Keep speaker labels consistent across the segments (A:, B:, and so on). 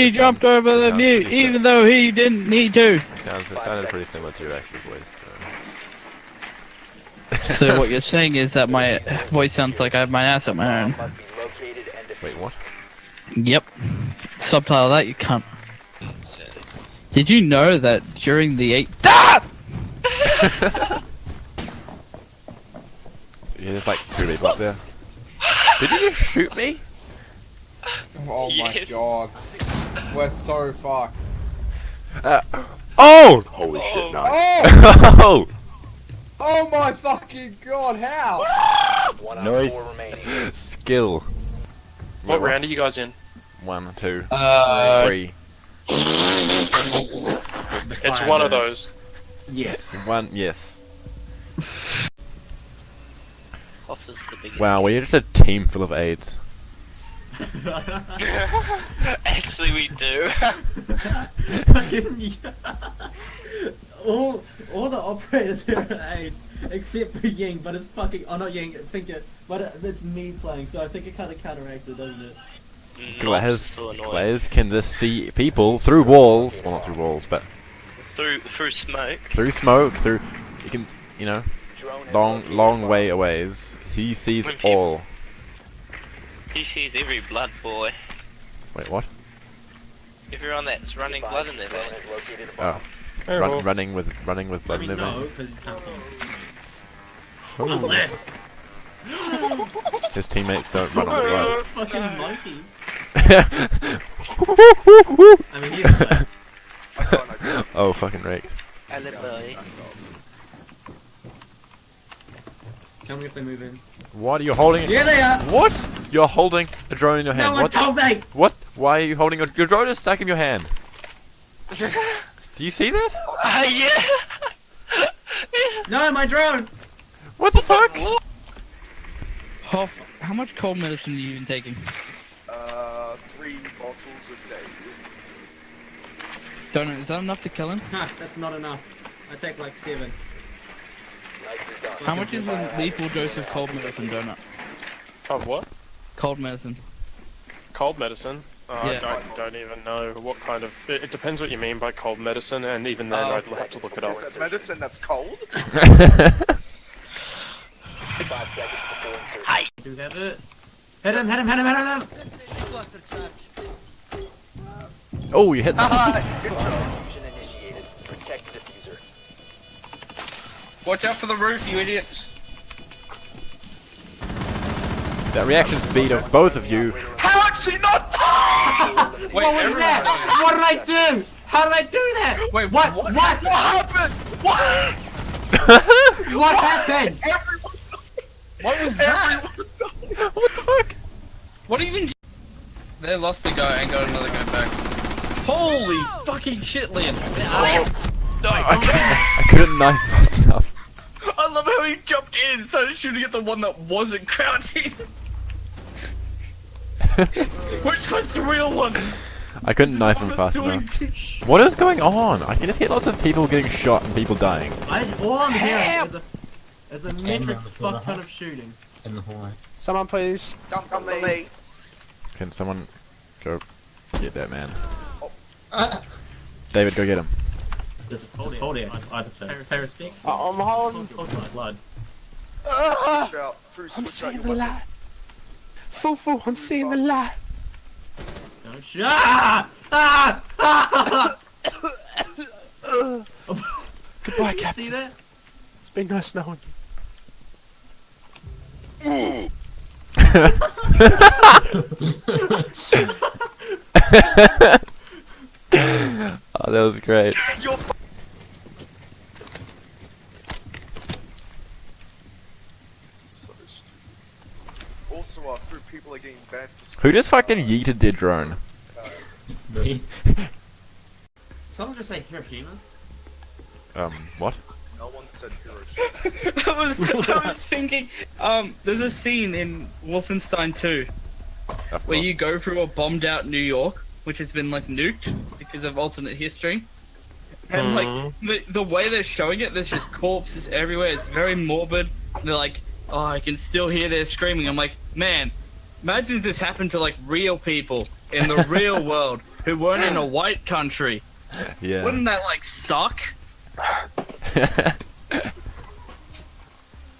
A: He jumped over the mute, even though he didn't need to.
B: It sounded pretty similar to your actual voice. So.
A: So what you're saying is that my voice sounds like I have my ass at my own.
B: Wait, what?
A: Yep. Subtitle that, you cunt. Did you know that during the Ah!
B: Yeah, there's like 2 people up there. Did you just shoot me?
C: Oh my god. We're so fucked.
B: Oh! Holy shit, nice.
C: Oh!
B: Oh!
C: Oh my fucking god, how?
B: Nice. Skill.
D: What round are you guys in?
B: 1, 2, 3.
D: It's one of those.
C: Yes.
B: 1, yes.
E: Offers the biggest.
B: Wow, we're just a team full of AIDS.
E: Actually, we do.
F: all the operators here are AIDS, except for Ying, but it's fucking. Oh, not Ying, Finker, but it's me playing, so I think it kind of counteracts it, doesn't it?
B: Glaze can just see people through walls. Well, not through walls, but
E: Through smoke.
B: through smoke, through. You can, you know, long way away. He sees
E: When people-
B: all.
E: He sees every blood boy.
B: Wait, what?
E: Everyone that's running blood in their veins.
B: Oh,
D: well.
B: running with blood in their
F: no,
B: veins.
F: because you can't see.
B: Oh.
F: Unless.
B: His teammates don't run on blood.
F: Fucking monkey.
B: Oh,
F: I mean, he's like,
B: fucking raked.
E: Alibi.
F: tell me if they move in.
B: What are you holding?
F: Here they are!
B: What? You're holding a drone in your hand.
F: No one
B: What?
F: told me!
B: What? Why are you holding your drone is stuck in your hand? Do you see that?
E: Yeah!
F: No, my drone!
B: What the fuck?
A: Hoff, how much cold medicine are you even taking?
G: 3 bottles a day.
A: Donut, is that enough to kill him?
F: Ha, that's not enough. I take like 7.
A: How much is a lethal dose of cold medicine, Donut?
D: Of what?
A: Cold medicine.
D: Cold medicine?
A: Yeah.
D: I don't even know what kind of... It depends what you mean by cold medicine, and even then I'd have to look it up.
G: Is it medicine that's cold?
F: Do have it. Hit him, hit him, hit him, hit him!
B: Oh, you hit someone.
G: Good job.
A: Watch out for the roof, you idiots!
B: That reaction speed of both of you.
G: How did she not die?
A: Wait,
F: What was that? What did I do? How did I do that?
A: Wait,
F: What?
A: what?
G: What happened? What?
F: What happened?
G: Everyone.
A: What was that?
B: What the fuck?
A: What even? They lost the guy and got another guy back. Holy fucking shit, Liam!
B: I couldn't knife fast enough.
A: I love how he jumped in and started shooting at the one that wasn't crouching. Which was the real one?
B: I couldn't knife him fast enough. What is going on? I can just hear lots of people getting shot and people dying.
F: All I'm hearing is a metric fuck ton of shooting.
H: In the hallway.
C: Someone please.
G: Dump on me.
B: Can someone go get that man? David, go get him.
F: Just hold it. I pay respects.
C: I'm holding.
F: Hold my blood.
G: Switch out.
C: I'm seeing the light. Foo, I'm seeing the light.
F: Don't shoot. Ah! Ah! Ah!
C: Goodbye,
F: You
C: Captain.
F: see that?
C: It's been nice knowing you.
B: Oh, that was great.
G: You're This is so stupid. Also, through people are getting banned from
B: Who just fucking yeeted their drone?
H: Me?
F: Someone just say Hiroshima?
B: What?
G: No one said Hiroshima.
A: I was thinking, there's a scene in Wolfenstein 2
B: Of
A: where
B: course.
A: you go through a bombed out New York, which has been like nuked because of alternate history. And like the way they're showing it, there's just corpses everywhere. It's very morbid. They're like, oh, I can still hear their screaming. I'm like, man, imagine if this happened to like real people in the real world. who weren't in a white country.
B: Yeah.
A: Wouldn't that like suck?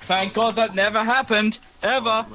A: Thank God that never happened, ever.